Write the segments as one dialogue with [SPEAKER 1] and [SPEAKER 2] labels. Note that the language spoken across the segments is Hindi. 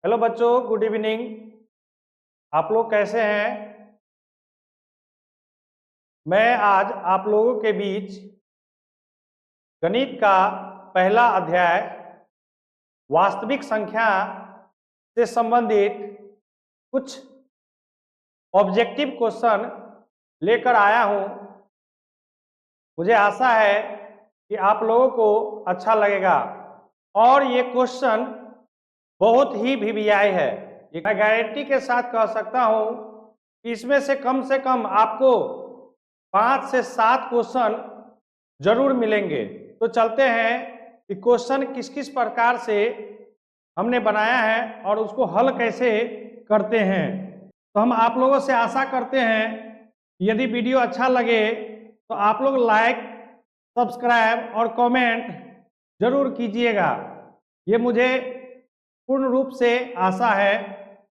[SPEAKER 1] हेलो बच्चों, गुड इवनिंग। आप लोग कैसे हैं? मैं आज आप लोगों के बीच गणित का पहला अध्याय वास्तविक संख्या से संबंधित कुछ ऑब्जेक्टिव क्वेश्चन लेकर आया हूं। मुझे आशा है कि आप लोगों को अच्छा लगेगा और ये क्वेश्चन बहुत ही वीवीआई है। ये मैं गारंटी के साथ कह सकता हूं कि इसमें से कम आपको 5 से 7 क्वेश्चन जरूर मिलेंगे। तो चलते हैं कि क्वेश्चन किस किस प्रकार से हमने बनाया है और उसको हल कैसे करते हैं। तो हम आप लोगों से आशा करते हैं यदि वीडियो अच्छा लगे तो आप लोग लाइक, सब्सक्राइब और कमेंट जरूर कीजिएगा। ये मुझे पूर्ण रूप से आशा है।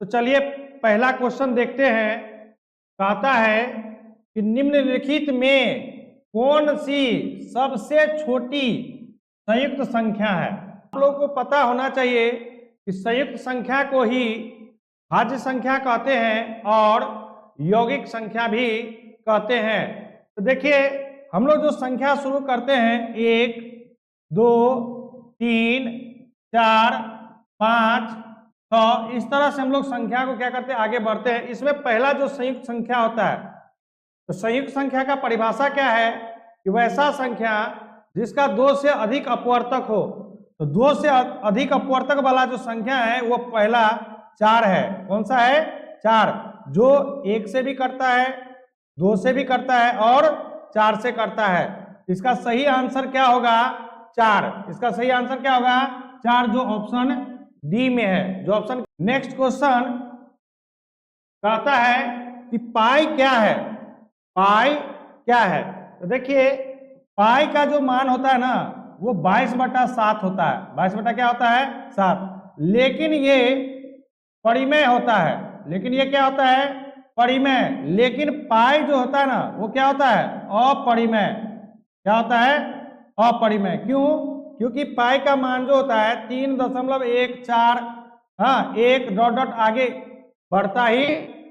[SPEAKER 1] तो चलिए पहला क्वेश्चन देखते हैं। कहता है कि निम्नलिखित में कौन सी सबसे छोटी संयुक्त संख्या है। आप लोगों को पता होना चाहिए कि संयुक्त संख्या को ही भाज्य संख्या कहते हैं और यौगिक संख्या भी कहते हैं। तो देखिए हम लोग जो संख्या शुरू करते हैं 1, 2, 3, 4, 5, 6, इस तरह से हम लोग संख्या को क्या करते हैं, आगे बढ़ते हैं। इसमें पहला जो संयुक्त संख्या होता है, तो संयुक्त संख्या का परिभाषा क्या है कि वैसा संख्या जिसका 2 से अधिक अपवर्तक हो। तो 2 से अधिक अपवर्तक वाला जो संख्या है वो पहला 4 है। कौन सा है? 4, जो 1 से भी करता है, 2 से भी करता है और 4 से करता है। इसका सही आंसर क्या होगा? 4। इसका सही आंसर क्या होगा? 4, जो ऑप्शन डी में है, जो ऑप्शन। नेक्स्ट क्वेश्चन कहता है कि पाई क्या है। पाई क्या है? तो देखिए पाई का जो मान होता है ना वो 22/7 होता है। 22 क्या होता है? 7। लेकिन ये परिमेय होता है। लेकिन ये क्या होता है? परिमेय। लेकिन पाई जो होता है ना वो क्या होता है? अपरिमेय। क्या होता है? अपरिमेय। क्यों? क्योंकि पाई का मान जो होता है 3.14, हाँ, 1 ... आगे बढ़ता ही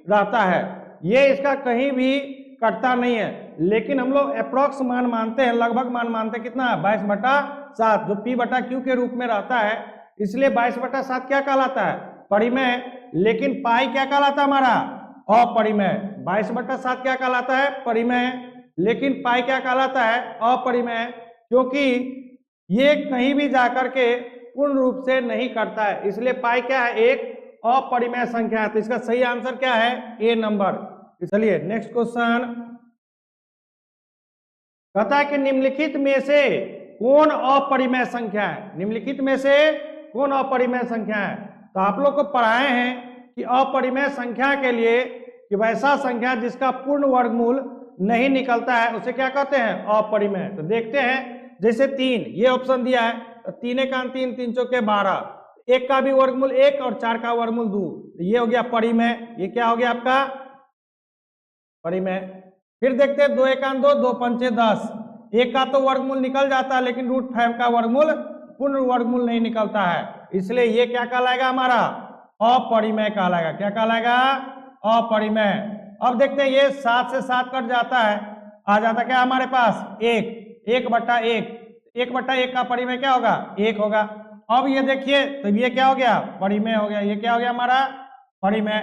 [SPEAKER 1] रहता है। ये इसका कहीं भी कटता नहीं है। लेकिन हम लोग अप्रोक्स मान मानते हैं, लगभग मान मानते हैं। कितना? 22/7, जो P/Q के रूप में रहता है। इसलिए 22/7 क्या कहलाता है? परिमेय। लेकिन पाई क्या कहलाता है हमारा? अपरिमेय। 22/7 क्या कहलाता है? परिमेय। लेकिन पाई क्या कहलाता है? अपरिमेय। क्योंकि ये कहीं भी जाकर के पूर्ण रूप से नहीं करता है, इसलिए पाई क्या है? एक अपरिमेय संख्या है। तो इसका सही आंसर क्या है? ए नंबर। चलिए नेक्स्ट क्वेश्चन कहता है कि निम्नलिखित में से कौन अपरिमेय संख्या है। निम्नलिखित में से कौन अपरिमेय संख्या है? तो आप लोग को पढ़ाए हैं कि अपरिमेय संख्या के लिए कि वैसा संख्या जिसका पूर्ण वर्गमूल नहीं निकलता है उसे क्या कहते हैं? अपरिमेय। तो देखते हैं, जैसे 3, ये ऑप्शन दिया है, तो 3 × 3 = 3 × 4 = 12, 1 का भी वर्गमूल 1 और 4 का वर्गमूल 2, तो ये हो गया परिमेय। ये क्या हो गया आपका? परिमेय। फिर देखते हैं 2 × 1 = 2, 2 × 5 = 10, 1 का तो वर्गमूल निकल जाता है लेकिन √5 का वर्गमूल, पूर्ण वर्गमूल नहीं निकलता है। इसलिए ये क्या कहलाएगा हमारा? अपरिमेय कहलाएगा। क्या कहलाएगा? अपरिमेय। अब देखते हैं ये 7 से 7 कट जाता है, आ जाता क्या हमारे पास? 1, 1/1, 1/1 का परिमेय क्या होगा? 1 होगा। अब ये देखिए, तो ये क्या हो गया? परिमेय हो गया। ये क्या हो गया हमारा? परिमेय।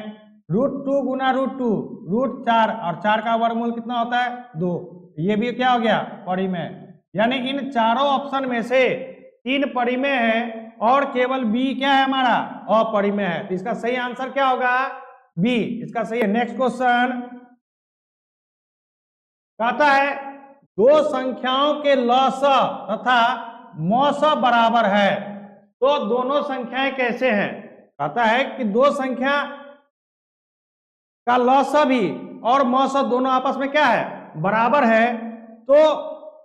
[SPEAKER 1] √2 × √2, √4, और 4 का वर्गमूल कितना होता है? 2, ये भी क्या हो गया? परिमेय। यानी इन चारों ऑप्शन में से 3 परिमेय है और केवल बी क्या है हमारा? अपरिमेय है। तो इसका सही आंसर क्या होगा? बी। इसका सही है। नेक्स्ट क्वेश्चन कहता है 2 संख्याओं के लसाअ तथा मौसा बराबर है, तो दोनों संख्याएं कैसे हैं? कहता है कि 2 संख्या का लसाअ भी और मौसा दोनों आपस में क्या है? बराबर है। तो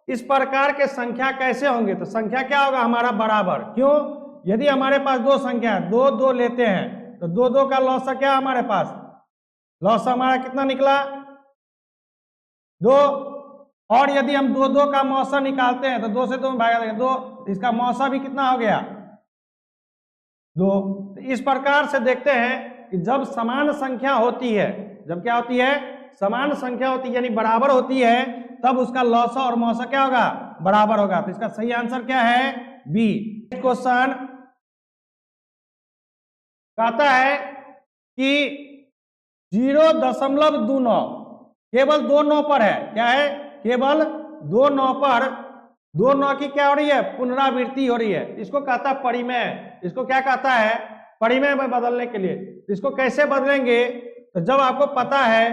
[SPEAKER 1] इस प्रकार के संख्या कैसे होंगे? तो संख्या क्या होगा हमारा? बराबर। क्यों? यदि हमारे पास 2 संख्या 2, 2 लेते हैं तो 2, 2 का लसाअ क्या हमारे पास? लसाअ हमारा कितना निकला? 2। और यदि हम 2, 2 का मौसा निकालते हैं तो 2 से 2 में भागा देंगे 2, इसका मौसा भी कितना हो गया? 2। तो इस प्रकार से देखते हैं कि जब समान संख्या होती है, जब क्या होती है, समान संख्या होती है यानी बराबर होती है, तब उसका लॉसा और मौसा क्या होगा, बराबर होगा। तो इसका सही आंसर क्या है, बी। क्वेश्चन कहता है कि 0.29 केवल 2 9 पर है, क्या है, केवल 2 9 पर 2 9 की क्या हो रही है, पुनरावृत्ति हो रही है। इसको कहता है परिमेय, इसको क्या कहता है, परिमेय में बदलने के लिए। इसको कैसे बदलेंगे, तो जब आपको पता है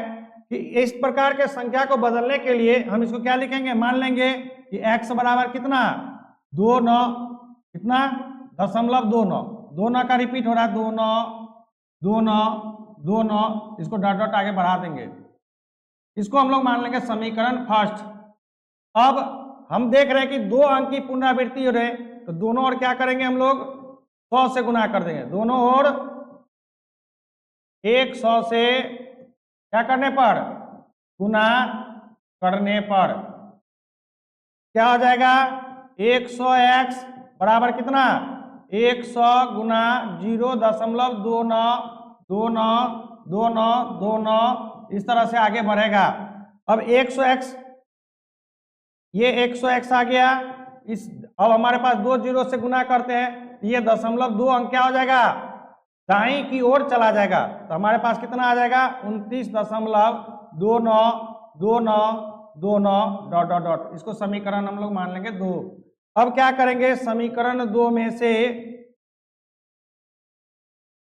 [SPEAKER 1] कि इस प्रकार के संख्या को बदलने के लिए हम इसको क्या लिखेंगे, मान लेंगे कि x बराबर कितना 2 9 कितना 0.29, 2 9 का रिपीट हो रहा है, 2 9 2 9 2 9, इसको डॉट डॉट आगे बढ़ा देंगे। इसको हम लोग मान लेंगे समीकरण फर्स्ट। अब हम देख रहे हैं कि 2 अंक की पुनरावृत्ति हो रहे, तो दोनों ओर क्या करेंगे, हम लोग 100 से गुना कर देंगे, दोनों ओर 100 से क्या करने पर, गुना करने पर क्या हो जाएगा, 100x बराबर कितना 100 गुना 0.29292929, इस तरह से आगे बढ़ेगा। अब 100x, ये 100x आ गया, इस अब हमारे पास 2 0 से गुना करते हैं, ये 0.2 अंक क्या हो जाएगा, दाईं की ओर चला जाएगा। तो हमारे पास कितना आ जाएगा 29.292929 डॉट डॉट डॉट, इसको समीकरण हम लोग मान लेंगे 2। अब क्या करेंगे, समीकरण 2 में से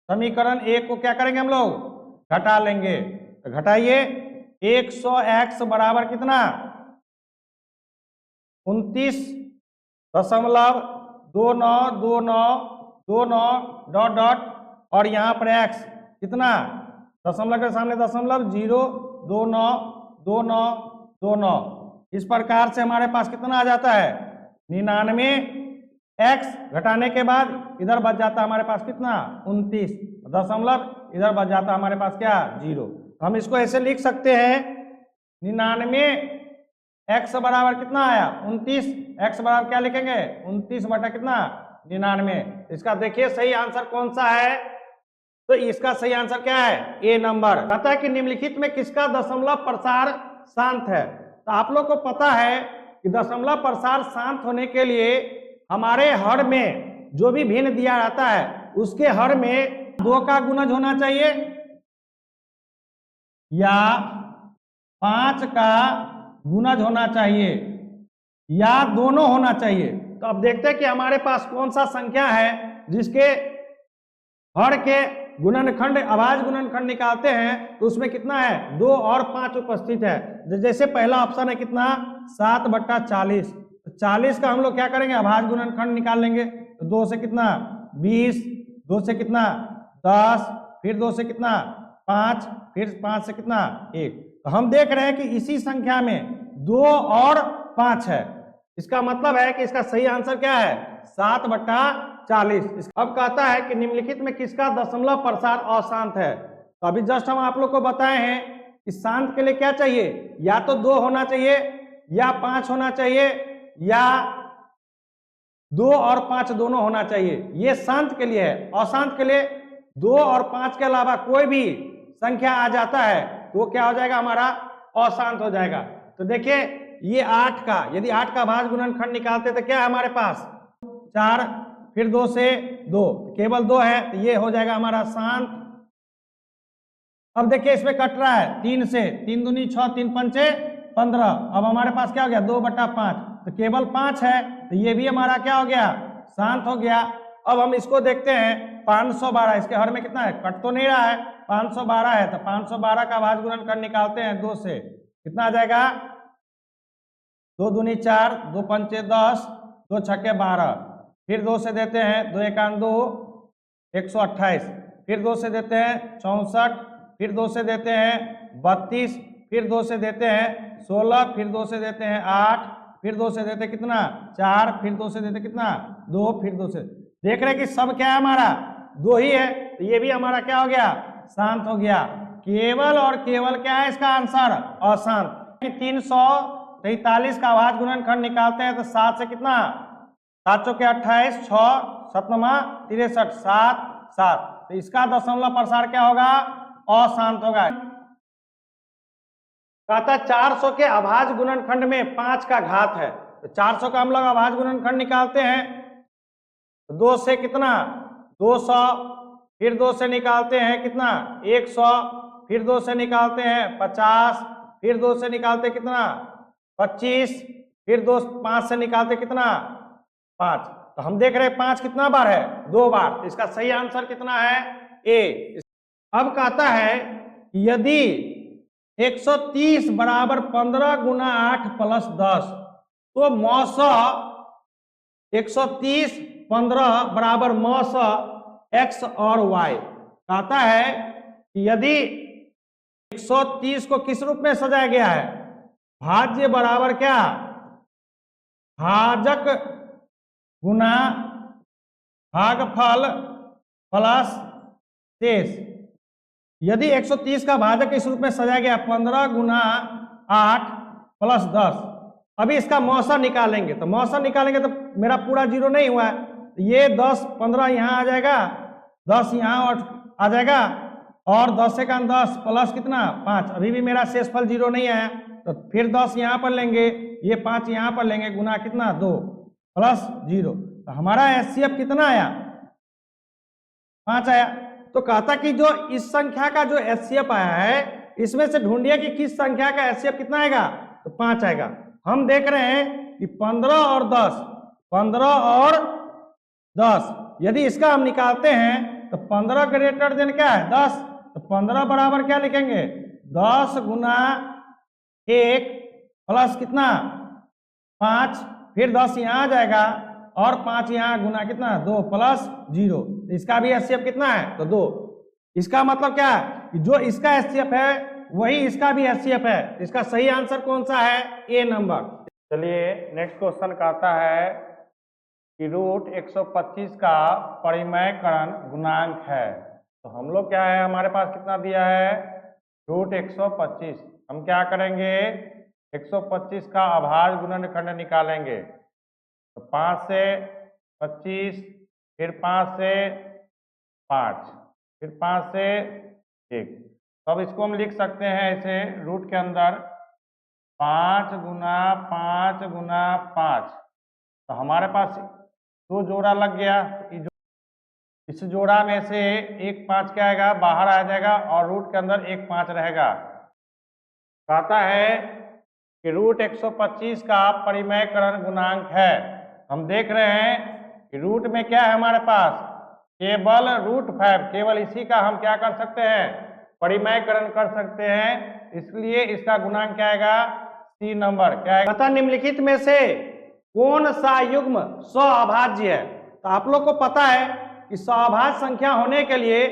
[SPEAKER 1] समीकरण 1 को क्या करेंगे, हम लोग घटा लेंगे। तो घटाइए, 100x बराबर कितना 29.292929 डॉट डॉट, और यहाँ पर x कितना, दशमलव के सामने दशमलव 0.292929। इस प्रकार से हमारे पास कितना आ जाता है 99। x घटाने के बाद इधर बच जाता है हमारे पास कितना 29 दशमलव, इधर बच जाता है हमारे पास क्या 0। हम इसको ऐसे लिख सकते हैं 99, x बराबर कितना आया 29, x बराबर क्या लिखेंगे 29 बटा कितना 99। इसका देखिए सही आंसर कौन सा है, तो इसका सही आंसर क्या है, ए नंबर। कहता है कि निम्नलिखित में किसका दशमलव प्रसार शांत है। तो आप लोग को पता है कि दशमलव प्रसार शांत होने के लिए हमारे हर में जो भी भिन्न दिया रहता है उसके हर में 2 का गुणज होना चाहिए या 5 का गुणज होना चाहिए या दोनों होना चाहिए। तो अब देखते हैं कि हमारे पास कौन सा संख्या है जिसके हर के गुणनखंड, अभाज्य गुणनखंड निकालते हैं तो उसमें कितना है 2 और 5 उपस्थित है। जैसे पहला ऑप्शन है कितना 7/40, 40 का हम लोग क्या करेंगे अभाज्य गुणनखंड निकाल लेंगे। तो 2 से कितना 20, 2 से कितना 10, फिर 2 से कितना 5, फिर 5 से कितना 1। तो हम देख रहे हैं कि इसी संख्या में 2 और 5 है, इसका मतलब है कि इसका सही आंसर क्या है 7/40। अब कहता है कि निम्नलिखित में किसका दशमलव प्रसार अशांत है। तो अभी जस्ट हम आप लोग को बताए हैं कि शांत के लिए क्या चाहिए, या तो 2 होना चाहिए या 5 होना चाहिए या 2 और 5 दोनों होना चाहिए, ये शांत के लिए है। अशांत के लिए 2 और 5 के अलावा कोई भी संख्या आ जाता है तो वो क्या हो जाएगा हमारा अशांत हो जाएगा। तो देखिए ये 8 का, यदि 8 का भाज्य गुणनखंड निकालते तो क्या है हमारे पास 4, फिर 2 से 2, केवल 2 है तो ये हो जाएगा हमारा शांत। अब देखिए इसमें कट रहा है 3 से, 3 दूनी 6, 3 पंचे 15। अब हमारे पास क्या हो गया 2/5, तो केवल 5 है तो ये भी हमारा क्या हो गया शांत हो गया। अब हम इसको देखते हैं 512, इसके हर में कितना है, कट तो नहीं रहा है, 512 है तो 512 का भाज्य गुणनखंड निकालते हैं 2 से, कितना आ जाएगा 2 दूनी 4, 2 पंचे 10, 2 छक्के 12, फिर 2 से देते हैं 2 एकान 2, 128, फिर 2 से देते हैं 64, फिर 2 से देते हैं 32, फिर 2 से देते हैं 16, फिर 2 से देते हैं 8, फिर 2 से देते कितना 4, फिर 2 से देते कितना 2, फिर 2 से देख रहे हैं कि सब क्या है हमारा 2 ही है, तो ये भी हमारा क्या हो गया शांत हो गया। केवल और केवल क्या है इसका आंसर अशांत। 343 का भाज्य गुणनखंड निकालते हैं तो 7 से कितना 7 चौके 28, 6 सतमा 63 7 7, तो इसका दशमलव प्रसार क्या होगा? अशांत होगा। कहता 400 के अभाज्य गुणनखंड में 5 का घात है, तो 400 का हम लोग अभाज्य गुणनखंड निकालते हैं, तो 2 से कितना? 200, फिर 2 से निकालते हैं कितना? 100, फिर 2 से निकालते हैं 50, फिर 2 से निकालते कितना? 25, फिर 5 से निकालते कितना? 5। तो हम देख रहे हैं 5 कितना बार है? 2 बार। तो इसका सही आंसर कितना है? ए। अब कहता है यदि 130 बराबर 15 गुना 8 प्लस 10, तो मौसा 130 15 बराबर मौसा x और y। कहता है कि यदि 130 को किस रूप में सजाया गया है? भाज्य बराबर क्या? भाजक गुना भागफल प्लस शेष। यदि 130 का भाजक इस रूप में सजाया गया 15 गुना 8 प्लस 10, अभी इसका मौसा निकालेंगे, तो मौसा निकालेंगे तो मेरा पूरा 0 नहीं हुआ है, तो ये 10 15 यहाँ आ जाएगा, 10 यहाँ और आ जाएगा, और 10 से का 10 प्लस कितना? 5। अभी भी मेरा शेषफल 0 नहीं आया, तो फिर 10 यहाँ पर लेंगे, ये 5 यहाँ पर लेंगे, गुना कितना? 2 प्लस 0। तो हमारा HCF कितना आया? 5 आया। तो कहता कि जो इस संख्या का जो HCF आया है, इसमें से ढूंढिए कि किस संख्या का HCF कितना आएगा? तो 5 आएगा। हम देख रहे हैं कि 15 और 10, 15 और 10, यदि इसका हम निकालते हैं तो 15 ग्रेटर देन क्या है? 10। तो 15 बराबर क्या लिखेंगे? 10 गुना 1 प्लस कितना? 5, फिर 10 यहाँ आ जाएगा और 5 यहाँ, गुना कितना? 2 प्लस 0। इसका भी HCF कितना है? तो 2। इसका मतलब क्या है कि जो इसका HCF है वही इसका भी HCF है। इसका सही आंसर कौन सा है? ए नंबर। चलिए नेक्स्ट क्वेश्चन कहता है कि रूट 125 का परिमेयकरण गुणांक है। तो हम लोग क्या है, हमारे पास कितना दिया है? रूट 125। हम क्या करेंगे? 125 का अभाज्य गुणनखंड निकालेंगे। तो 5 से 25, फिर 5 से 5, फिर 5 से 1। तो अब इसको हम लिख सकते हैं ऐसे, रूट के अंदर 5 गुना 5 गुना 5। तो हमारे पास 2 जोड़ा लग गया। इस जोड़ा में से एक 5 क्या आएगा? बाहर आ जाएगा, और रूट के अंदर एक 5 रहेगा। कहता है कि रूट 125 का परिमेयकरण गुणांक है। हम देख रहे हैं कि रूट में क्या है हमारे पास? केवल रूट 5, केवल इसी का हम क्या कर सकते हैं? परिमेयकरण कर सकते हैं, इसलिए इसका गुणांक क्या आएगा? C number. क्या आएगा? पता निम्नलिखित में से कौन सा युग्म सअभाज्य है? तो आप लोग को पता है कि सअभाज्य संख्या होने के लिए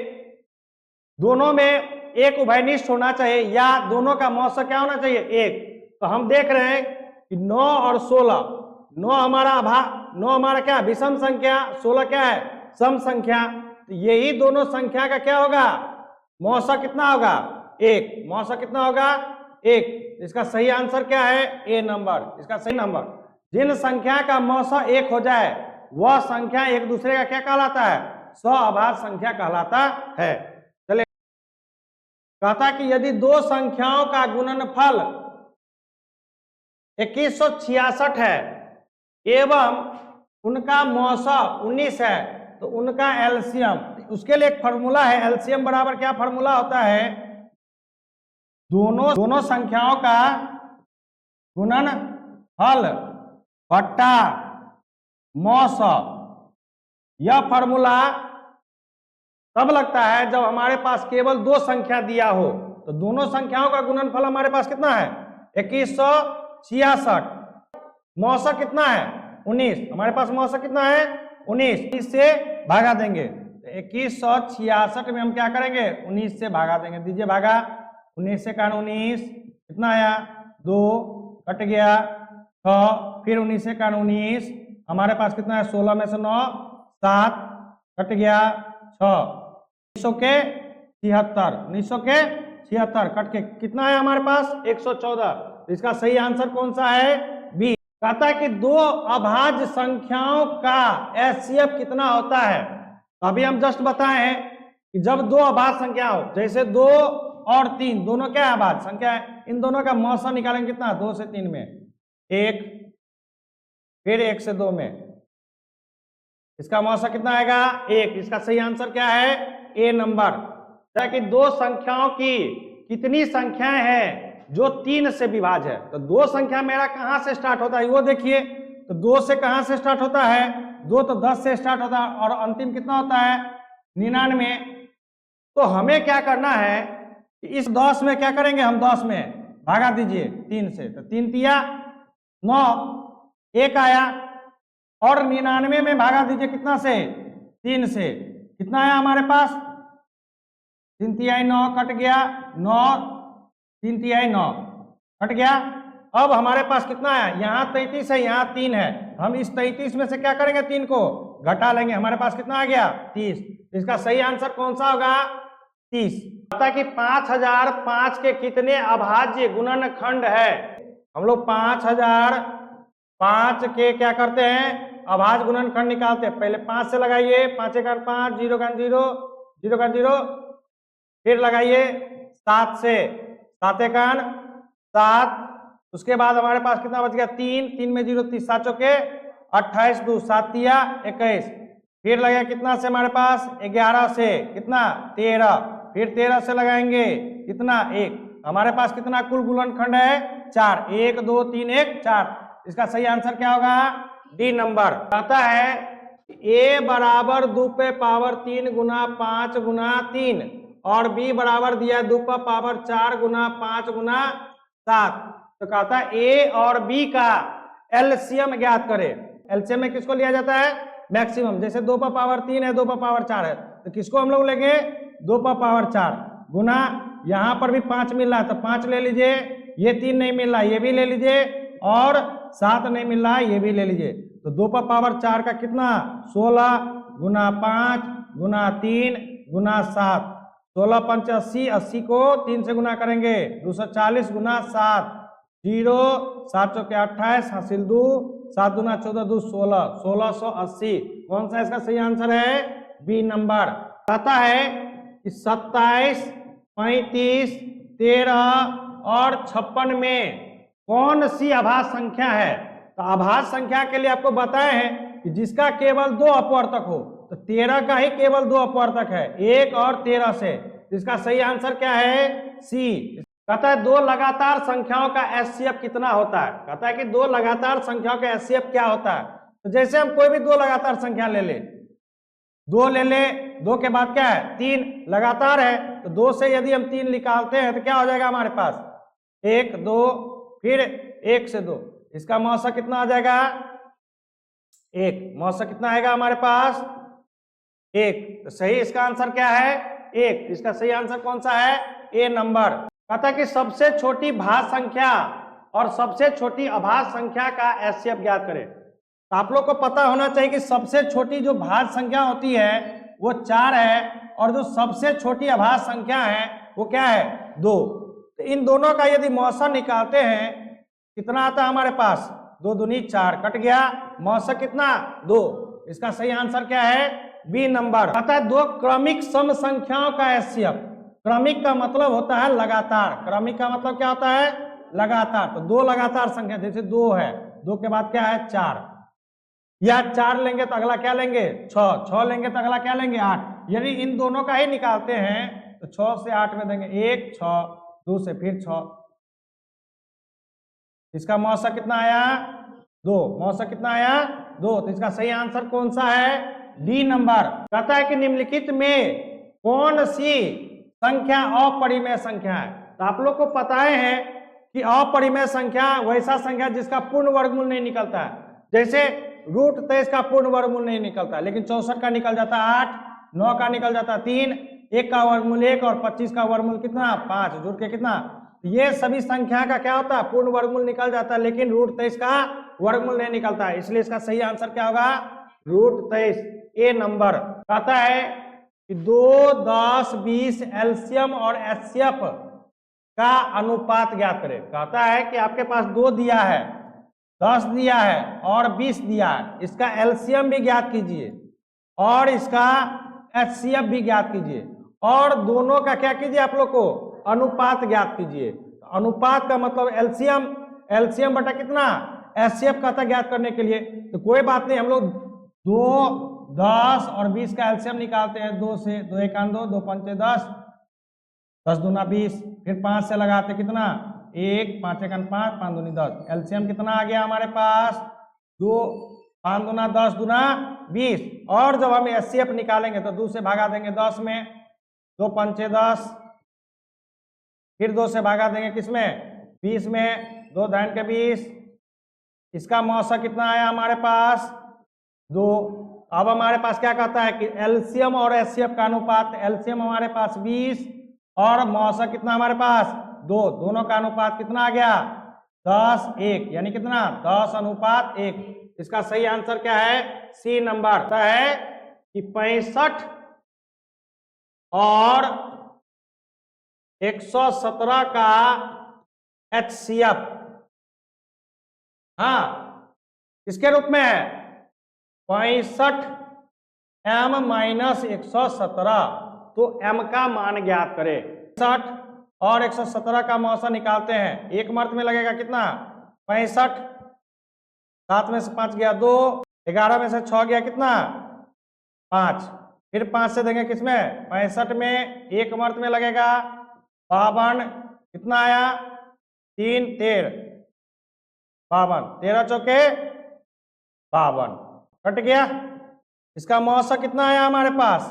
[SPEAKER 1] दोनों में एक उभयनिष्ठ होना चाहिए, या दोनों का मौसा क्या होना चाहिए? 1। तो हम देख रहे हैं कि 9 और 16, 9 हमारा क्या? विषम संख्या, 16 क्या है? सम संख्या। तो यही दोनों संख्या का क्या होगा? मौसा कितना होगा? 1। मौसा कितना होगा? 1। इसका सही आंसर क्या है? ए नंबर। इसका सही नंबर, जिन संख्या का मौसा 1 हो जाए वह संख्या एक दूसरे का क्या कहलाता है? सअभाज्य संख्या कहलाता है। चलिए, कहता कि यदि 2 संख्याओं का गुणनफल 2166 है एवं उनका मौसा 19 है, तो उनका एलसीएम, उसके लिए एक फॉर्मूला है। एलसीएम बराबर क्या फॉर्मूला होता है? दोनों संख्याओं का गुणनफल बट्टा मौसा। यह फॉर्मूला तब लगता है जब हमारे पास केवल 2 संख्या दिया हो। तो दोनों संख्याओं का गुणनफल हमारे पास कितना है? 2166। मौसा कितना है? 19। हमारे पास मौसा कितना है? 19। 19 से भागा देंगे, तो 2166 में हम क्या करेंगे? 19 से भागा देंगे। दीजिए भागा, 19 से का 19 कितना आया? 2 कट गया 6, फिर 19 से का 19, हमारे पास कितना है? 16 में से 9 7 कट गया 6, 1900 के 76, 1900 के 76 कट के कितना है हमारे पास? 114। तो इसका सही आंसर कौन सा है? बी। कहता है कि दो अभाज्य संख्याओं का एचसीएफ कितना होता है। तो अभी हम जस्ट बताए हैं कि जब दो अभाज्य संख्या हो, जैसे 2 और 3 दोनों क्या है, अभाज्य संख्या है, इन दोनों का मौसा निकालेंगे कितना, 2 से 3 में 1, फिर 1 से 2 में, इसका मौसा कितना आएगा 1। इसका सही आंसर क्या है, ए नंबर। कि दो संख्याओं की कितनी संख्याएं हैं जो 3 से विभाज्य है। तो दो संख्या मेरा कहां से स्टार्ट होता है वो देखिए। तो 2 से कहां से स्टार्ट होता है, 2 तो 10 से स्टार्ट होता है और अंतिम कितना होता है 99। तो हमें क्या करना है कि इस 10 में क्या करेंगे, हम 10 में भागा दीजिए 3 से। तो 3 तिया 9, 1 आया, और 99 में भागा दीजिए कितना से, 3 से, कितना आया हमारे पास 3 तिहाई 9, कट गया 9, 3 तिहाई 9 कट गया। अब हमारे पास कितना है, यहाँ 33 है, यहाँ 3 है, हम इस 33 में से क्या करेंगे, 3 को घटा लेंगे, हमारे पास कितना आ गया 30। इसका सही आंसर कौन सा होगा 30। पता कि 5005 के कितने अभाज्य गुणनखंड है। हम लोग 5005 के क्या करते हैं, अभाज्य गुणनखंड निकालते हैं। पहले 5 से लगाइए, 5 एक 5, 0 का 0, 0 का 0, फिर लगाइए 7 से, 7 एक 7, उसके बाद हमारे पास कितना बच गया 3, 3 में 0, 30, 7 चौके 28, 2 7 तिया 21, फिर लगेगा कितना से हमारे पास 11 से कितना 13, फिर 13 से लगाएंगे कितना 1, हमारे पास कितना कुल गुणनखंड है 4, 1 2 3 1 4। इसका सही आंसर क्या होगा डी नंबर। कहता है a बराबर 2 पे पावर 3 गुना 5 गुना 3 और b बराबर दिया 2 पे पावर 4 गुना 5 गुना 7। तो कहता है a और b का एलसीएम ज्ञात करें। एलसीएम में किसको लिया जाता है, मैक्सिमम। जैसे 2 पे पावर 3 है, 2 पे पावर 4 है, तो किसको हम लोग लेंगे 2 पे पावर 4 गुना, यहाँ पर भी 5 मिल रहा है तो 5 ले लीजिए, ये 3 नहीं मिल रहा ये भी ले लीजिए, और 7 नहीं मिल रहा है ये भी ले लीजिए। तो 2 पे पावर 4 का कितना 16 गुना 5 गुना 3 गुना 7, 16 पंच 80, 80 को 3 से गुना करेंगे 240 गुना 7, 0 7 चौके 28, हासिल 2, 7 दूना 14, 2 16, 1680। कौन सा इसका सही आंसर है बी नंबर। कहता है कि 27, 35, 13 और 56 में कौन सी अभाज्य संख्या है। तो अभाज्य संख्या के लिए आपको बताए हैं कि जिसका केवल 2 अपवर्तक हो। तो 13 का ही केवल 2 अपवर्तक है, 1 और 13 से। इसका सही आंसर क्या है सी। कहता है 2 लगातार संख्याओं का एचसीएफ कितना होता है। कहता है कि 2 लगातार संख्याओं का एचसीएफ क्या होता है। तो जैसे हम कोई भी 2 लगातार संख्या ले ले, 2 ले ले, 2 के बाद क्या है 3 लगातार है, तो 2 से यदि हम 3 निकालते हैं तो क्या हो जाएगा हमारे पास 1 2, फिर 1 से 2, इसका मौसा कितना आ जाएगा 1, मौसा कितना आएगा हमारे पास 1। तो सही इसका आंसर क्या है 1। इसका सही आंसर कौन सा है ए नंबर। कहता है कि सबसे छोटी भाज्य संख्या और सबसे छोटी अभाज्य संख्या का एचसीएफ ज्ञात करें। तो आप लोग को पता होना चाहिए कि सबसे छोटी जो भाज्य संख्या होती है वो 4 है, और जो सबसे छोटी अभाज्य संख्या है वो क्या है 2। तो इन दोनों का यदि मौसा निकालते हैं कितना आता है हमारे पास 2 दूनी 4, कट गया, मौसा कितना 2। इसका सही आंसर क्या है बी नंबर। कहता है 2 क्रमिक सम संख्याओं का एचसीएफ। क्रमिक का मतलब होता है लगातार, क्रमिक का मतलब क्या होता है लगातार। तो 2 लगातार संख्या, जैसे 2 है, 2 के बाद क्या है 4, या 4 लेंगे तो अगला क्या लेंगे 6, 6 लेंगे तो अगला क्या लेंगे 8। यदि इन दोनों का ही निकालते हैं तो 6 से 8 में देंगे 1 6, 2 से फिर 6, इसका मौसा कितना आया 2, मौसा कितना आया 2। तो इसका सही आंसर कौन सा है डी नंबर। कहता है कि निम्नलिखित में कौन सी संख्या अपरिमेय संख्या है। तो आप लोग को पता है कि अपरिमेय संख्या वैसा संख्या जिसका पूर्ण वर्गमूल नहीं निकलता है। जैसे √23 का पूर्ण वर्गमूल नहीं निकलता, लेकिन 64 का निकल जाता है 8, 9 का निकल जाता है 3, 1 का वर्गमूल 1 और 25 का वर्गमूल कितना 5, जुड़ के कितना। ये सभी संख्या का क्या होता है पूर्ण वर्गमूल निकल जाता है, लेकिन √23 का वर्गमूल नहीं निकलता है। इसलिए इसका सही आंसर क्या होगा √23 ए नंबर। कहता है कि 2, 10, 20 एलसीएम और एचसीएफ का अनुपात ज्ञात करें। कहता है कि आपके पास 2 दिया है 10 दिया है और 20 दिया है, इसका एलसीएम भी ज्ञात कीजिए और इसका एचसीएफ भी ज्ञात कीजिए और दोनों का क्या कीजिए आप लोग को अनुपात ज्ञात कीजिए। तो अनुपात का मतलब एलसीएम, एलसीएम बटा कितना एचसीएफ कहता ज्ञात करने के लिए। तो कोई बात नहीं, हम लोग 2, 10 और 20 का एलसीएम निकालते हैं। 2 से 2 1 2, 2 5 10, 10 दूना 20, फिर 5 से लगाते कितना 1, 5 1 5, 5 दूनी 10। एलसीएम कितना आ गया हमारे पास 2, 5 दूना 10 दूना 20। और जब हम एचसीएफ निकालेंगे तो 2 से भागा देंगे 10 में, 2 5 10, फिर 2 से भागा देंगे किसमें 20 में, 2 धन के 20। इसका मौसा कितना आया हमारे पास 2। अब हमारे पास क्या कहता है कि एलसीएम और एचसीएफ का अनुपात, एलसीएम हमारे पास 20 और मौसा कितना हमारे पास 2, दोनों का अनुपात कितना आ गया 10 1, यानी कितना 10 अनुपात 1। इसका सही आंसर क्या है सी नंबर है कि 65 और 117 का एचसीएफ हाँ इसके रूप में है 65 m माइनस 117। तो m का मान ज्ञात करें। 65 और 117 का मौसा निकालते हैं। एक मर्त में लगेगा कितना 65, 7 में से 5 गया 2, 11 में से 6 गया कितना 5, फिर 5 से देंगे किसमें 65 में, एक मर्त में लगेगा 52, कितना आया 3 13, 52, 13 चौके 52, कट गया। इसका मौसा कितना आया हमारे पास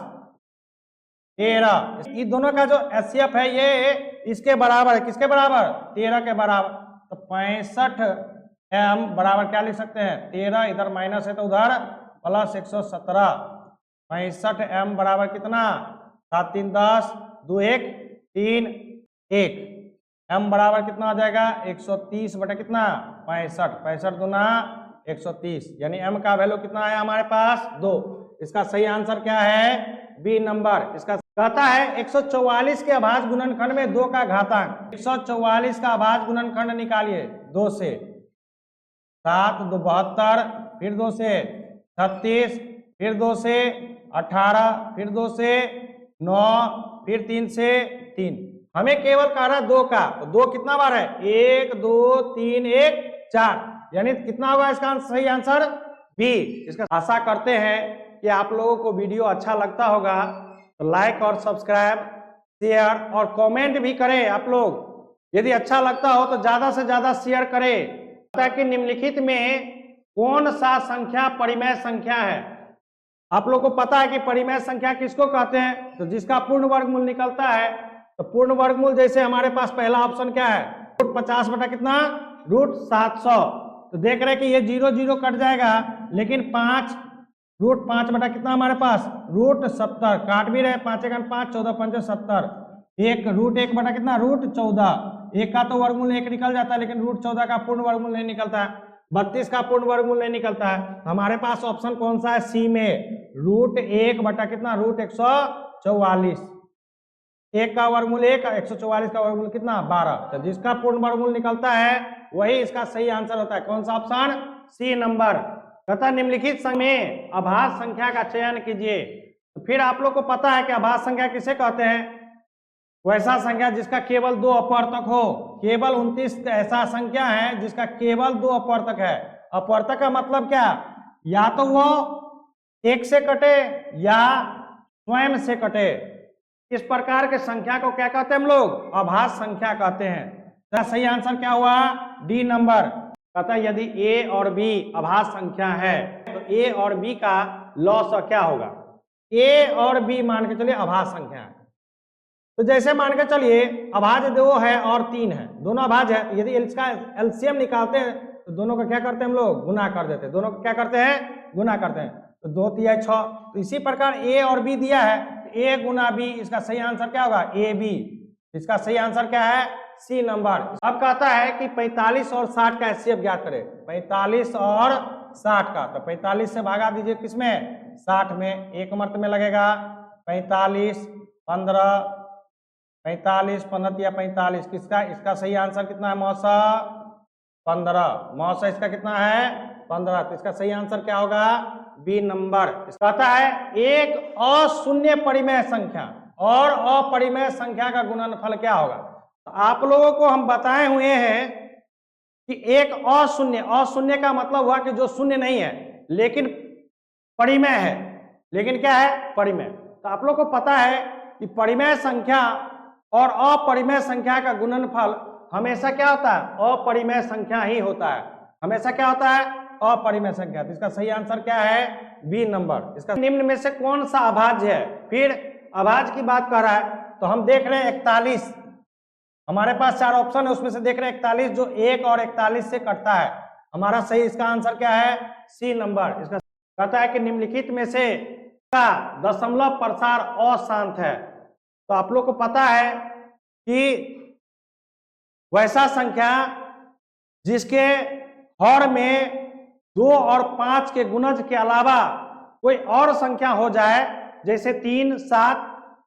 [SPEAKER 1] 13। ये दोनों का जो एचसीएफ है ये इसके बराबर है, किसके बराबर 13 के बराबर। तो 65 m बराबर क्या लिख सकते हैं 13, इधर माइनस है तो उधर प्लस 117। 65 m बराबर कितना 7 3 10, 2 1 3 1, m बराबर कितना हो जाएगा 130 बटा कितना 65, 65 दूना 130, यानी m का वैल्यू कितना आया हमारे पास 2। इसका सही आंसर क्या है बी नंबर। इसका कहता है 144 के अभाज्य गुणनखंड में 2 का घातांक। 144 का अभाज्य गुणनखंड निकालिए 2 से 7 2 72, फिर 2 से 36, फिर 2 से 18, फिर 2 से 9, फिर 3 से 3। हमें केवल कह रहा है 2 का, तो 2 कितना बार है 1 2 3 1 4, यानी कितना होगा इसका सही आंसर बी। इसका आशा करते हैं कि आप लोगों को वीडियो अच्छा लगता होगा, तो लाइक और सब्सक्राइब शेयर और कमेंट भी करें आप लोग। यदि अच्छा लगता हो तो ज्यादा से ज्यादा शेयर करें, ताकि निम्नलिखित में कौन सा संख्या परिमेय संख्या है। आप लोग को पता है कि परिमेय संख्या किसको कहते हैं, तो जिसका पूर्ण वर्गमूल निकलता है। तो पूर्ण वर्गमूल जैसे हमारे पास पहला ऑप्शन क्या है √50 बटा कितना √700। तो देख रहे हैं कि ये 0 0 कट जाएगा, लेकिन 5 √5 बटा कितना हमारे पास √70 काट भी रहे, 5 1 5, 14 5 70, एक √1 बटा कितना √14। एक का तो वर्गमूल 1 निकल जाता है, लेकिन √14 का पूर्ण वर्गमूल नहीं निकलता है, 32 का पूर्ण वर्गमूल नहीं निकलता है। हमारे पास ऑप्शन कौन सा है सी में √1 बटा कितना √144। 1 का वर्गमूल 1, 144 का वर्गमूल कितना 12। तो जिसका पूर्ण वर्गमूल निकलता है वही इसका सही आंसर होता है। कौन सा ऑप्शन सी नंबर। तथा निम्नलिखित में अभाज्य संख्या का चयन कीजिए। तो फिर आप लोग को पता है कि अभाज्य संख्या किसे कहते हैं, वैसा संख्या जिसका केवल 2 अपवर्तक हो। केवल 29 ऐसा संख्या है जिसका केवल 2 अपवर्तक है। अपवर्तक का मतलब क्या, या तो वो 1 से कटे या स्वयं से कटे। इस प्रकार के संख्या को क्या कहते हैं हम लोग अभाज्य संख्या कहते हैं। तो सही आंसर क्या हुआ डी नंबर। कहता है यदि a और b अभाज्य संख्या है तो a और b का लॉस क्या होगा। a और b मान के चलिए अभाज्य संख्या है, तो जैसे मान के चलिए अभाज्य 2 है और 3 है, दोनों अभाज्य है। यदि इसका एलसीएम निकालते हैं तो दोनों का क्या करते हैं हम लोग गुना कर देते हैं। दोनों को क्या करते हैं गुना करते हैं, तो 2 3 6। तो इसी प्रकार a और b दिया है, तो a गुना b, इसका सही आंसर क्या होगा ए बी। इसका सही आंसर क्या है सी नंबर। अब कहता है कि 45 और 60 का एचसीएफ ज्ञात करें। 45 और 60 का, तो 45 से भागा दीजिए किसमें 60 में, एक मर्त में लगेगा 45 15, 45 15 या 45। किसका इसका सही आंसर कितना है मौसा 15। मौसा इसका कितना है 15। तो इसका सही आंसर क्या होगा बी नंबर। कहता है एक अशून्य परिमेय संख्या और अपरिमेय संख्या का गुणनफल क्या होगा। तो आप लोगों को हम बताए हुए हैं कि एक अशून्य का मतलब हुआ कि जो शून्य नहीं है लेकिन परिमेय है, लेकिन क्या है परिमेय। तो आप लोग को पता है कि परिमेय संख्या और अपरिमेय संख्या का गुणनफल हमेशा क्या होता है अपरिमेय संख्या ही होता है। हमेशा क्या होता है अपरिमेय संख्या। तो इसका सही आंसर क्या है बी नंबर। इसका निम्न में से कौन सा अभाज्य है। फिर अभाज्य की बात कर रहा है तो हम देख रहे हैं 41। हमारे पास 4 ऑप्शन है, उसमें से देख रहे हैं 41 जो 1 और 41 से कटता है। हमारा सही इसका आंसर क्या है सी नंबर। इसका कहता है कि निम्नलिखित में से का दशमलव प्रसार अशांत है। तो आप लोग को पता है कि वैसा संख्या जिसके हर में 2 और 5 के गुणज के अलावा कोई और संख्या हो जाए जैसे 3, 7,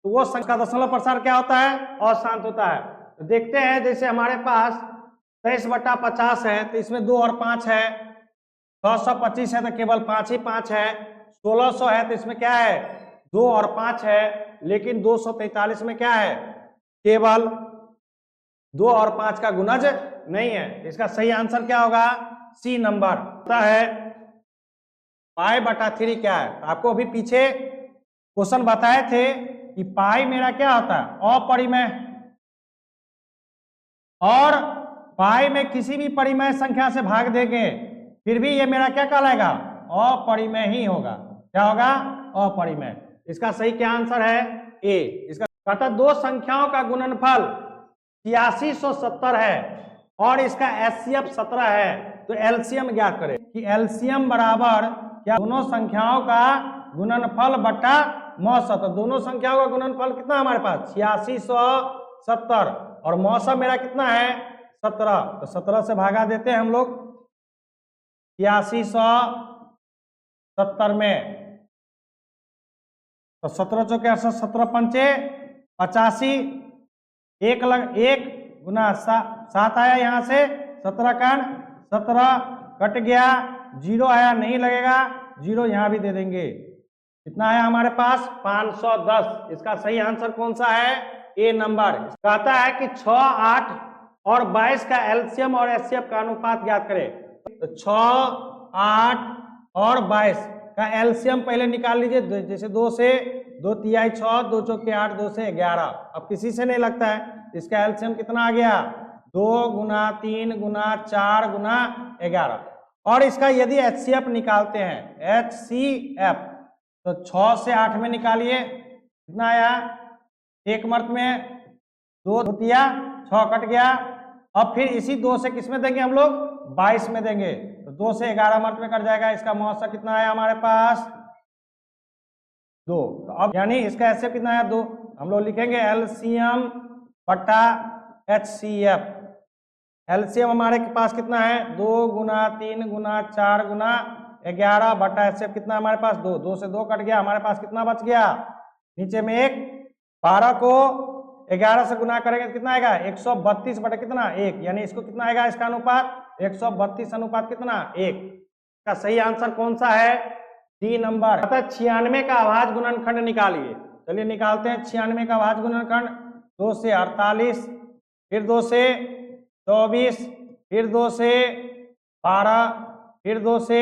[SPEAKER 1] तो वो संख्या दशमलव प्रसार क्या होता है अशांत होता है। तो देखते हैं जैसे हमारे पास 23/50 है तो इसमें 2 और 5 है। 625 है तो केवल 5 ही 5 है। 1600 है तो इसमें क्या है 2 और 5 है। लेकिन 243 में क्या है केवल 2 और 5 का गुणज नहीं है। इसका सही आंसर क्या होगा सी नंबर होता है। पाई/3 क्या है। तो आपको अभी पीछे क्वेश्चन बताए थे कि पाई मेरा क्या होता है अपरिमेय, और पाई में किसी भी परिमेय संख्या से भाग देंगे फिर भी ये मेरा क्या कहलाएगा अपरिमेय ही होगा। क्या होगा अपरिमेय। इसका सही क्या आंसर है ए। इसका कहता दो संख्याओं का गुणनफल 8670 है और इसका एचसीएफ 17 है। तो एलसीएम ज्ञात करें कि एलसीएम बराबर क्या दोनों संख्याओं का गुणनफल बटा मौसा। तो दोनों संख्याओं का गुणनफल कितना हमारे पास 8670 और मौसा मेरा कितना है 17। तो 17 से भागा देते हैं हम लोग 8670 में। तो 17 चौके 17 पंचे 85 1 गुना 7 आया यहाँ से 17 का 17 कट गया 0 आया नहीं लगेगा 0 यहाँ भी दे देंगे। कितना आया हमारे पास 510। इसका सही आंसर कौन सा है ए नंबर। कहता है कि 6, 8 और 22 का एलसीएम और एचसीएफ का अनुपात ज्ञात करें। तो 6, 8 और 22 का एलसीएम पहले निकाल लीजिए। जैसे 2 से 2 तिहाई 6, 2 चौके 8, 2 से 11। अब किसी से नहीं लगता है। इसका एलसीएम कितना आ गया 2 गुना 3 गुना 4 गुना 11। और इसका यदि एचसीएफ निकालते हैं एचसीएफ तो 6 से 8 में निकालिए कितना आया 1 मर्त में 2 तिया 6 कट गया। अब फिर इसी 2 से किस में देंगे हम लोग 22 में देंगे। तो 2 से 11 मर्त में कट जाएगा। इसका मौसा कितना आया हमारे पास 2। तो अब यानी इसका एचसीएफ कितना आया 2। हम लोग लिखेंगे एलसीएम बटा एचसीएफ। एलसीएम हमारे के पास कितना है 2 गुना 3 गुना 4 गुना 11 बटा एचसीएफ कितना हमारे पास 2। 2 से 2 कट गया हमारे पास कितना बच गया नीचे में 1। 12 को 11 से गुना करेंगे तो कितना आएगा 132 बटा कितना 1। यानी इसको कितना आएगा इसका अनुपात 132 अनुपात कितना 1। इसका सही आंसर कौन सा है डी नंबर। 96 का अभाज्य गुणनखंड निकालिए। चलिए निकालते हैं 96 का अभाज्य गुणनखंड। 2 से 48 फिर 2 से 24 फिर 2 से 12 फिर 2 से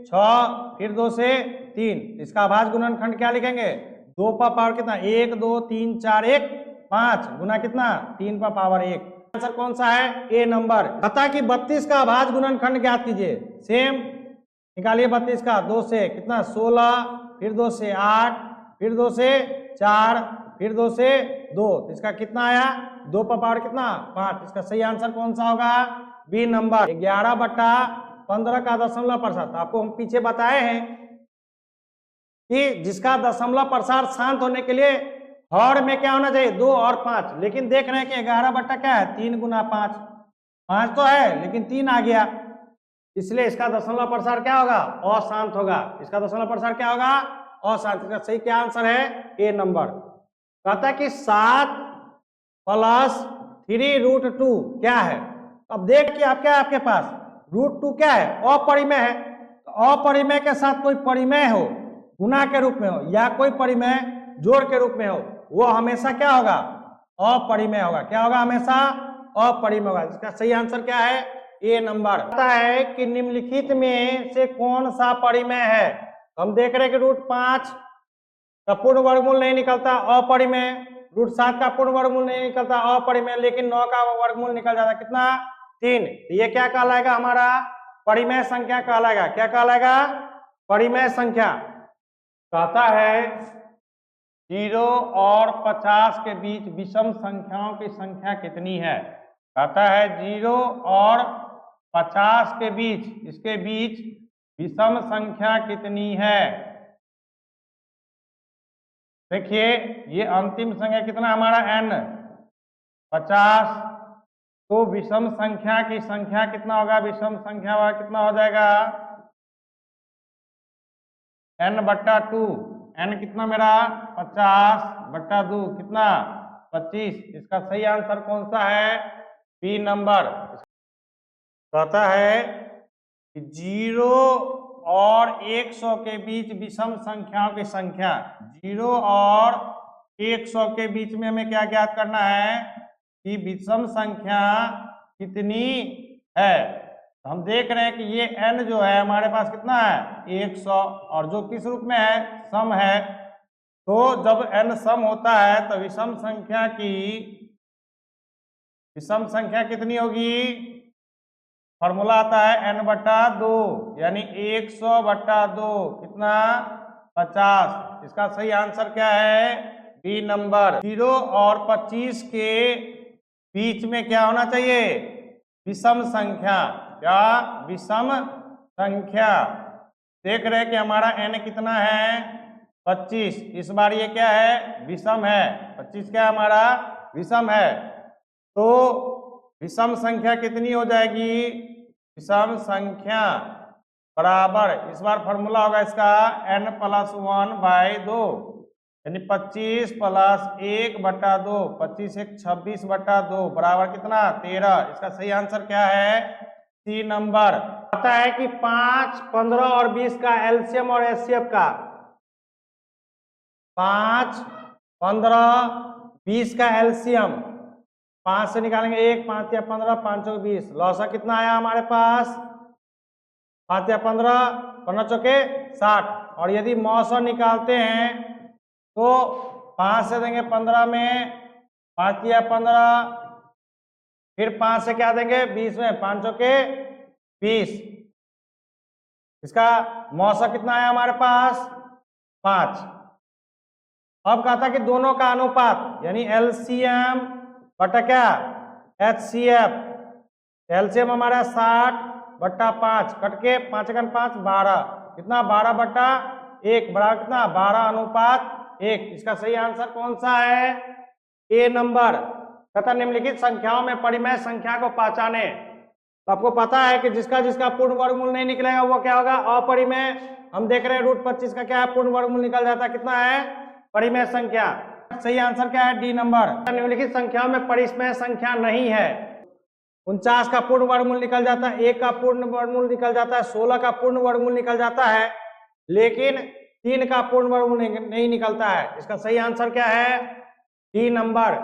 [SPEAKER 1] 6 फिर 2 से 3। इसका अभाज्य गुणनखंड क्या लिखेंगे 2 पर पावर कितना 1 2 3 4 1 5 गुना कितना 3 पर पावर 1। आंसर कौन सा है ए नंबर। पता कि 32 का अभाज्य गुणनखंड ज्ञात कीजिए। सेम निकालिए 32 का 2 से कितना 16 फिर 2 से 8 फिर 2 से 4 फिर 2 से 2। तो इसका कितना आया 2 पर पावर कितना 5। इसका सही आंसर कौन सा होगा बी नंबर। 11 बटा 15 का दशमलव प्रसार। आपको हम पीछे बताए हैं कि जिसका दशमलव प्रसार शांत होने के लिए हर में क्या होना चाहिए 2 और 5। लेकिन देख रहे हैं कि 11 बटा क्या है 3 गुना 5। 5 तो है लेकिन 3 आ गया इसलिए इसका दशमलव प्रसार क्या होगा अशांत होगा। इसका दशमलव प्रसार क्या होगा अशांत। इसका सही क्या आंसर है ए नंबर। कहता है कि 7 + 3√2 क्या है। अब देख कि आप क्या है आपके पास √2 क्या है, अपरिमेय है। तो अपरिमेय के साथ कोई परिमेय हो, गुना के रूप में हो, या कोई परिमेय जोड़ के रूप में हो, वो हमेशा क्या होगा, अपरिमेय होगा। क्या होगा, हमेशा अपरिमेय होगा। इसका सही आंसर क्या है, ए नंबर। पता है कि निम्नलिखित में से कौन सा परिमेय है। हम देख रहे हैं कि √5 का पूर्ण वर्गमूल नहीं निकलता, अपरिमेय। √7 का पूर्ण वर्गमूल नहीं निकलता, अपरिमेय। लेकिन 9 का वर्गमूल निकल जाता, कितना, 3। ये क्या कहलाएगा, हमारा परिमेय संख्या कहलाएगा। क्या कहलाएगा, परिमेय संख्या। कहता है 0 और 50 के बीच विषम संख्याओं की संख्या कितनी है। कहता है 0 और 50 के बीच, इसके बीच विषम संख्या कितनी है। देखिए ये अंतिम संख्या कितना हमारा n 50, तो विषम संख्या की संख्या कितना होगा, विषम संख्या वाला कितना हो जाएगा, n/2। n कितना मेरा 50/2 कितना 25। इसका सही आंसर कौन सा है, बी नंबर। कहता है कि 0 और 100 के बीच विषम संख्याओं की संख्या। 0 और 100 के बीच में हमें क्या ज्ञात करना है कि विषम संख्या कितनी है। तो हम देख रहे हैं कि ये n जो है हमारे पास कितना है, 100, और जो किस रूप में है, सम है। तो जब n सम होता है तो विषम संख्या कितनी होगी, फॉर्मूला आता है n/2, यानी 100/2 कितना 50। इसका सही आंसर क्या है, बी नंबर। 0 और 25 के बीच में क्या होना चाहिए, विषम संख्या। क्या, विषम संख्या। देख रहे हैं कि हमारा n कितना है, 25। इस बार ये क्या है, विषम है। 25 क्या हमारा विषम है। तो विषम संख्या कितनी हो जाएगी, विषम संख्या बराबर, इस बार फॉर्मूला होगा इसका n+1/2, यानी 25 + 1/2, 25 × 1 = 26/2 बराबर कितना, 13। इसका सही आंसर क्या है, सी नंबर। पता है कि 5, 15 और 20 का एलसीएम और एचसीएफ का, 5, 15, 20 का एलसीएम 5 से निकालेंगे 1, 5 या 15, 5 चौके 20, लौसा कितना आया हमारे पास, 5 या 15, 15 चौके 60। और यदि मौसा निकालते हैं तो 5 से देंगे 15 में, 5 या 15, फिर 5 से क्या देंगे 20 में, 5 चौके 20। इसका मौसा कितना आया हमारे पास, 5। अब कहा था कि दोनों का अनुपात, यानी एलसीएम बटा क्या, एचसीएफ। एलसीएम हमारा 60/5, कट के 5 × 5 12, कितना 12/1 बराबर कितना 12:1। इसका सही आंसर कौन सा है, ए नंबर। तथा निम्नलिखित संख्याओं में परिमेय संख्या को पहचाने। तो आपको पता है कि जिसका जिसका पूर्ण वर्गमूल नहीं निकलेगा वो क्या होगा, अपरिमेय। हम देख रहे हैं √25 का क्या है, पूर्ण वर्गमूल निकल जाता है, कितना है, परिमेय संख्या। सही आंसर क्या है, डी नंबर। निम्नलिखित संख्याओं में परिमेय संख्या नहीं है। 49 का पूर्ण वर्गमूल निकल जाता है, 1 का पूर्ण वर्गमूल निकल जाता है, 16 का पूर्ण वर्गमूल निकल जाता है, लेकिन 3 का पूर्ण वर्गमूल नहीं निकलता है। इसका सही आंसर क्या है, डी नंबर।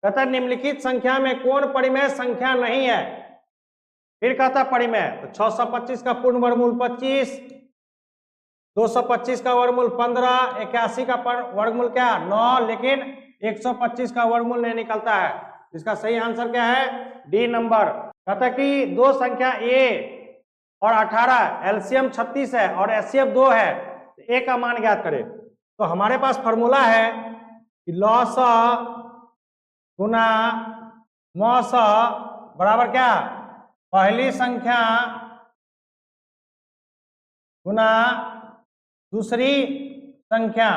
[SPEAKER 1] कहता निम्नलिखित संख्या में कौन परिमेय संख्या नहीं है। फिर कहता परिमेय, तो 625 का पूर्ण वर्गमूल 25, 225 का वर्गमूल 15, 81 का वर्गमूल क्या 9, लेकिन 125 का वर्गमूल नहीं निकलता है। इसका सही आंसर क्या है, डी नंबर। कहता कि दो संख्या a और 18 एलसीएम 36 है और एचसीएफ 2 है, तो a का मान ज्ञात करें। तो हमारे पास फॉर्मूला है कि लॉसा गुना मौसा बराबर क्या, पहली संख्या गुना दूसरी संख्या।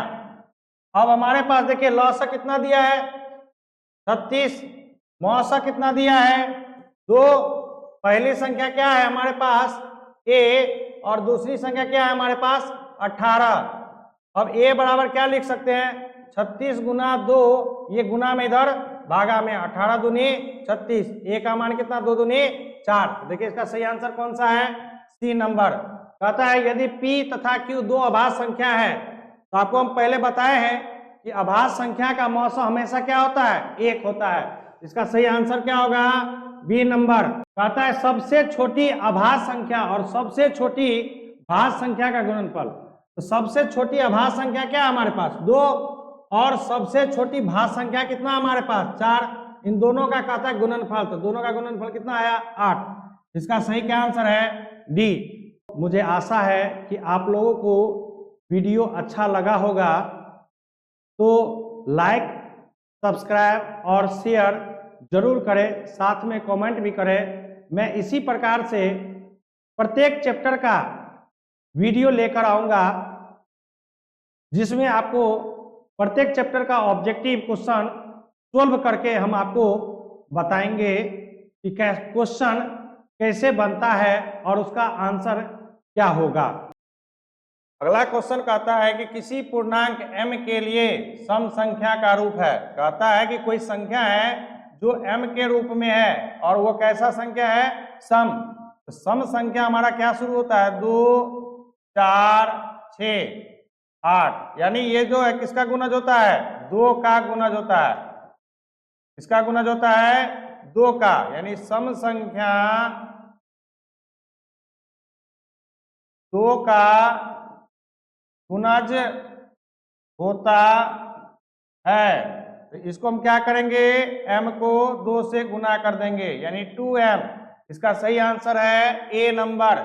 [SPEAKER 1] अब हमारे पास देखिए लौसा कितना दिया है 36, मौसा कितना दिया है 2। पहली संख्या क्या है हमारे पास a और दूसरी संख्या क्या है हमारे पास 18। अब a बराबर क्या लिख सकते हैं 36 गुना 2, ये गुना में इधर भागा में 18 दूनी 36, a का मान कितना 2 दूनी 4। देखिए इसका सही आंसर कौन सा है, सी नंबर। कहता है यदि P तथा Q दो अभाज्य संख्या है, तो आपको हम पहले बताए हैं कि अभाज्य संख्या का मौसम हमेशा क्या होता है, 1 होता है। इसका सही आंसर क्या होगा, बी नंबर। कहता है सबसे छोटी अभाज्य संख्या और सबसे छोटी भाज्य संख्या का गुणनफल। तो सबसे छोटी अभाज्य संख्या क्या है हमारे पास, 2, और सबसे छोटी भाज्य संख्या कितना हमारे पास, 4। इन दोनों का कहता है गुणनफल, तो दोनों का गुणनफल कितना आया, 8। इसका सही क्या आंसर है, डी। मुझे आशा है कि आप लोगों को वीडियो अच्छा लगा होगा, तो लाइक, सब्सक्राइब और शेयर जरूर करें, साथ में कमेंट भी करें। मैं इसी प्रकार से प्रत्येक चैप्टर का वीडियो लेकर आऊंगा, जिसमें आपको प्रत्येक चैप्टर का ऑब्जेक्टिव क्वेश्चन सोल्व करके हम आपको बताएंगे कि क्वेश्चन कैसे बनता है और उसका आंसर क्या होगा। अगला क्वेश्चन कहता है कि किसी पूर्णांक m के लिए सम संख्या का रूप है। कहता है कि कोई संख्या है जो m के रूप में है और वो कैसा संख्या है, सम। तो सम संख्या हमारा क्या शुरू होता है, 2, 4, 6, 8। यानी ये जो है किसका गुणज होता है, 2 का गुणज होता है। किसका गुणज होता है, 2 का। यानी सम संख्या 2 का गुणज होता है। तो इसको हम क्या करेंगे, m को 2 से गुना कर देंगे, यानी 2m। इसका सही आंसर है ए नंबर।